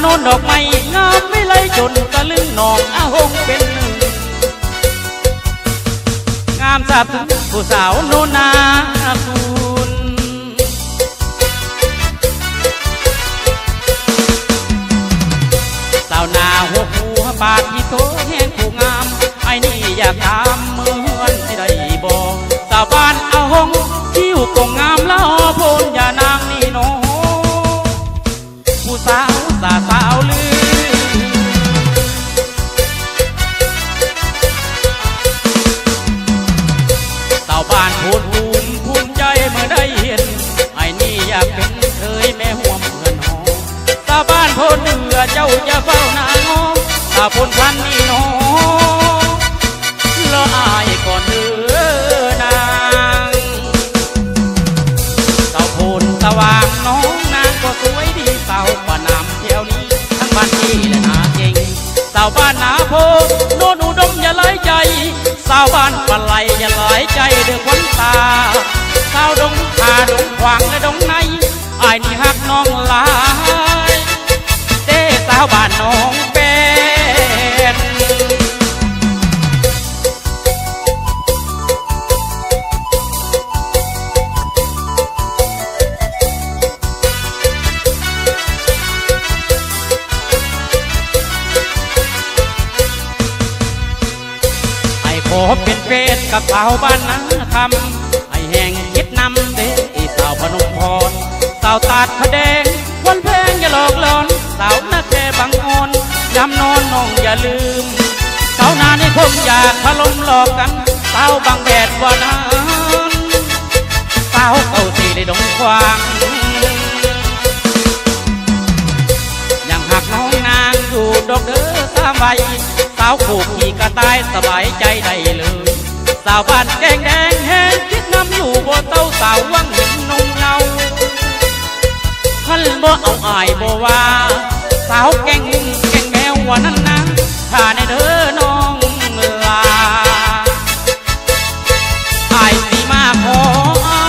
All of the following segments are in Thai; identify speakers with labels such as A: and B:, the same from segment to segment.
A: โน้นดอกไม้งามไม่ไหลจนตะลึงนองอาหงเป็นหนึ่งงามสาบถึงผู้สาวโนนาคุณสาวนาหัวหัวปากที่โตแห้งผู้งามไอ้นี่อยากถามเหมือนที่ได้บอกสาวบ้านอาหงที่อยู่กงงามแล้วพนอย่านางนี่โนผู้สาวสาวลือสาวบ้านพูดภูมิใจเมื่อได้เห็นไอ้นี่อยากเป็นเคยแม่ห่วงเพื่อนหอสาวบ้านโพนเหนือเจ้าจะเฝ้านางอสาวพนพันนี่โนละอายก่อนเดือนางสาวพนสว่างน้องนางก็สวยดีสาวป่านามเที่ยวนี้ทั้งบ้านที่และนาเก่งสาวบ้านนาโพโนนอุดมอย่าไหลใจสาวบ้านปลายอย่าไหลใจเดือดขวัญตาสาวดงคาดงขวางและดงในไอ้นี่หักน้องหลายเด้สาวบ้านน้องเป็นขอเป็นเฟสกับสาวบ้านนาคำไอ้แห่งคิดนำเด้สาวพนมพรสาวตาดพระแดงวันแพงอย่าหลอกหลอนสาวนาแค่บางอ่อนย้ำนอนน้องอย่าลืมสาวนาในคงอยากถล่มหลอกกันสาวบางแดดว่านานสาวเก่าสีในดงควางยังหักน้องนางอยู่ดอกเด้อสามใบสาวผูกขี่กระต่ายสบายใจได้เลยสาวบ้านแดงแดงแห้งคิดน้ำอยู่บนเต้าสาววังหินนงเงาท่านบ่เอาอายบ่ว่าสาวแก่งแมวว่านั้นนะถ้าในเด้อน้องลาอายสีมาขอเอา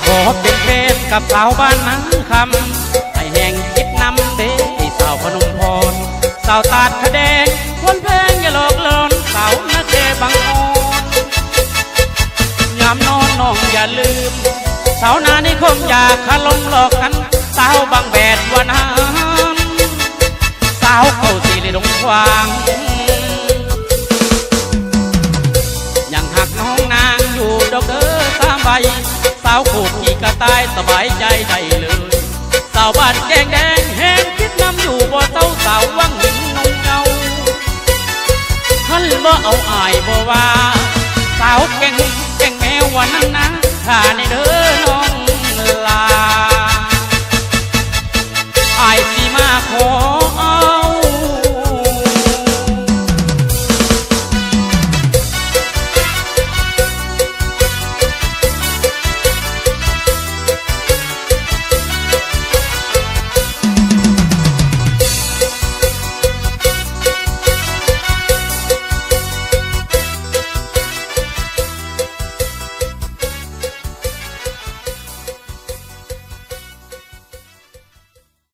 A: ขอเป็นเฟสกับสาวบ้านนาคำไอ้แห่งคิดนำเด้สาวพนมพรสาวตาดพระแดงวันแพงอย่าหลอกหลอนสาวนาแค่บางอ่อนยามนอนน้องอย่าลืมสาวนานี่คงอยากขลมหลอกกันสาวบางแบดวันน้ำสาวเก่าสีเลยดงควางยังหักน้องนางอยู่ดอกเด้อสามใบสาวผูกขี่กระต่ายสบายใจได้เลยสาวบ้านแดงแดงแห้งคิดน้ำอยู่บ่เต้าสาววังหินนงเงาท่านบ่เอาอายบ่ว่าสาวแก่งแมววันนั้นนะถ้าในเด้อน้อง